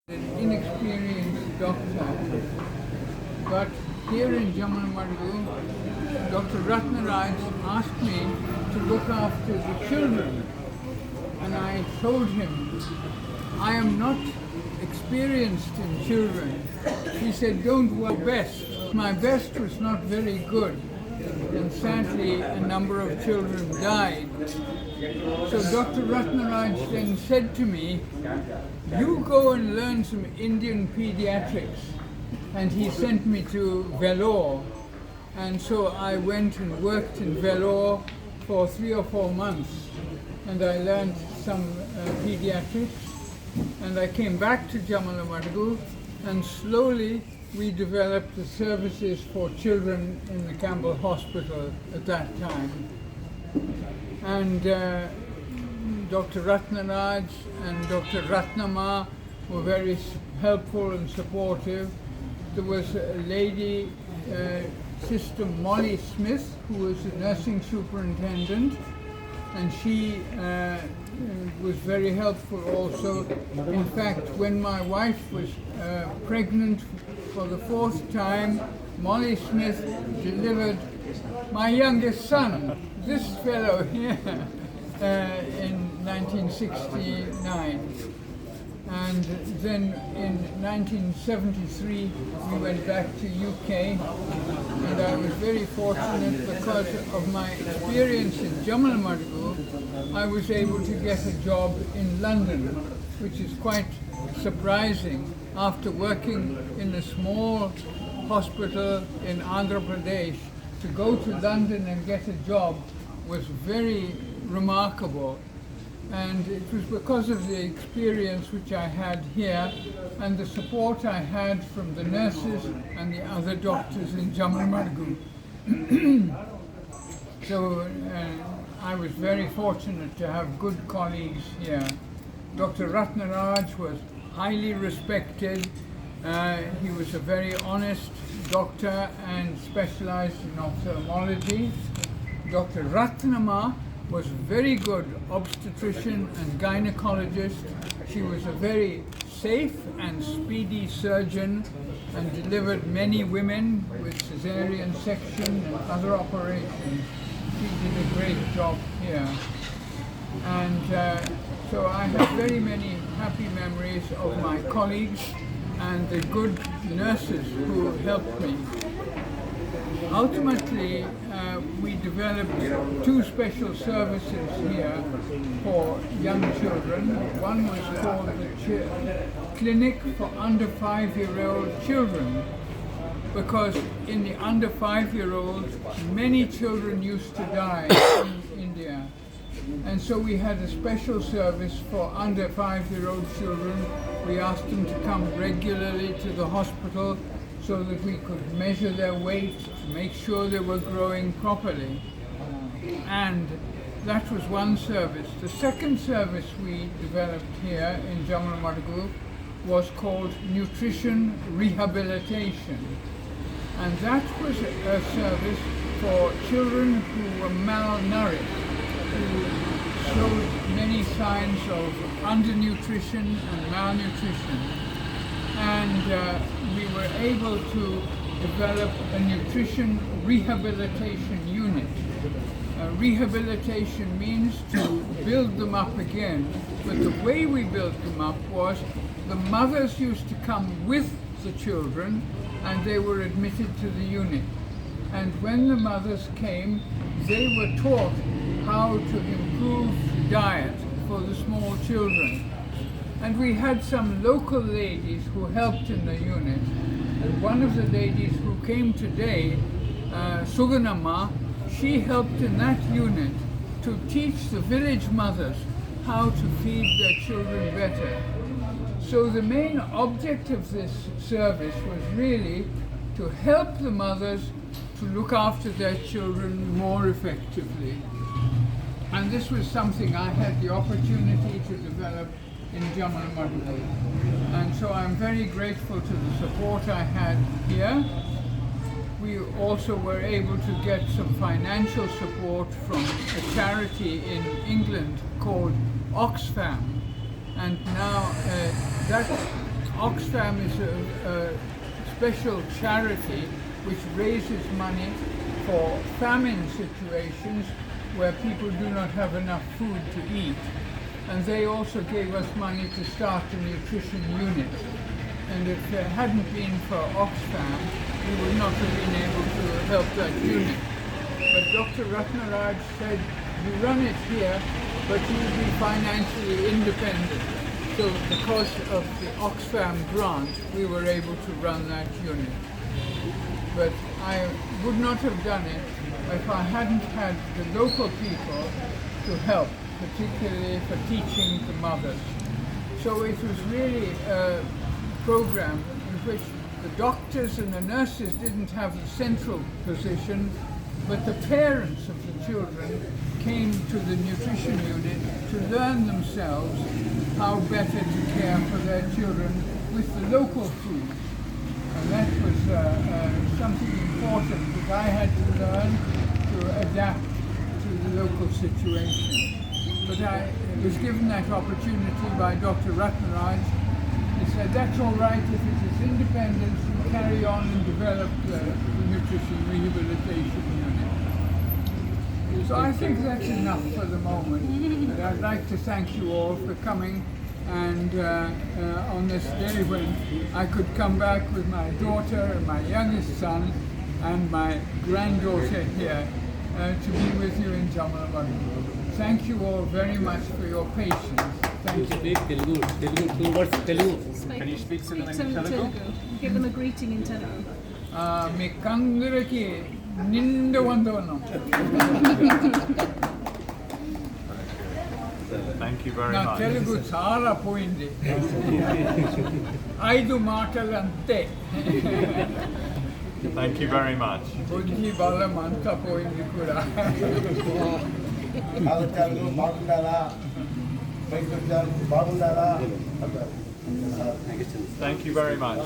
An inexperienced doctor, but here in Jammalamadugu, Dr. Ratnaraj asked me to look after the children, and I told him, I am not experienced in children. He said, don't worry, best. My best was not very good, and sadly a number of children died. So Dr. Ratnaraj then said to me, you go and learn some Indian pediatrics. And he sent me to Vellore. And so I went and worked in Vellore for 3 or 4 months. And I learned some pediatrics. And I came back to Jammalamadugu, and slowly we developed the services for children in the Campbell hospital at that time. And Dr. Ratnaraj and Dr. Ratnama were very helpful and supportive. There was a lady, Sister Molly Smith, who was a nursing superintendent, and she was very helpful also. In fact, when my wife was pregnant for the 4th time, Molly Smith delivered my youngest son, this fellow here, in 1969. And then in 1973 we went back to UK, and I was very fortunate because of my experience in Jammalamadugu. I was able to get a job in London, which is quite surprising. After working in a small hospital in Andhra Pradesh, to go to London and get a job was very remarkable. And it was because of the experience which I had here and the support I had from the nurses and the other doctors in Jammalamadugu. So I was very fortunate to have good colleagues here. Dr. Ratnaraj was highly respected. He was a very honest doctor and specialized in ophthalmology. Dr. Ratnama was a very good obstetrician and gynecologist. She was a very safe and speedy surgeon and delivered many women with cesarean section and other operations. She did a great job here. And so I have very many happy memories of my colleagues and the good nurses who helped me. Ultimately, we developed 2 special services here for young children. One was called the Clinic for Under 5-year-old Children, because in the under 5-year-olds, many children used to die in India. And so we had a special service for under 5-year-old children. We asked them to come regularly to the hospital so that we could measure their weight, to make sure they were growing properly. And that was one service. The second service we developed here in Jammalamadugu was called nutrition rehabilitation. And that was a service for children who were malnourished, who showed many signs of undernutrition and malnutrition. And we were able to develop a nutrition rehabilitation unit. Rehabilitation means to build them up again, but the way we built them up was the mothers used to come with the children and they were admitted to the unit. And when the mothers came, they were taught how to improve diet for the small children. And we had some local ladies who helped in the unit. And one of the ladies who came today, Suganamma, she helped in that unit to teach the village mothers how to feed their children better. So the main object of this service was really to help the mothers to look after their children more effectively. And this was something I had the opportunity to develop in Jammalamadugu. And so I'm very grateful to the support I had here. We also were able to get some financial support from a charity in England called Oxfam. And now that Oxfam is a special charity which raises money for famine situations where people do not have enough food to eat. And they also gave us money to start a nutrition unit. And if it hadn't been for Oxfam, we would not have been able to help that unit. But Dr. Ratnaraj said, you run it here, but you'll be financially independent. So because of the Oxfam grant, we were able to run that unit. But I would not have done it if I hadn't had the local people to help, particularly for teaching the mothers. So it was really a program in which the doctors and the nurses didn't have the central position, but the parents of the children came to the nutrition unit to learn themselves how better to care for their children with the local food. And that was something important that I had to learn to adapt to the local situation. But I was given that opportunity by Dr. Ratnaraj. He said, that's all right if it is independence, you carry on and develop the nutrition rehabilitation unit. So I think that's enough for the moment. But I'd like to thank you all for coming and on this day when I could come back with my daughter and my youngest son and my granddaughter here to be with you in Jammalamadugu. Thank you all very much for your patience. Thank you. Speak Telugu. Telugu, 2 words Telugu. Can you speak some Telugu? Give them a greeting in Telugu. మీ కందరికి నిండు వందనం. Thank you very నా much. Telugu చాలా పోయింది. 5 మాటలు అంతే. Thank you very much. బుద్ధి బలం అంతా పోయింది కూడా. బాగుండాలా పైకి వచ్చారు బాగుండాలా Thank you very much.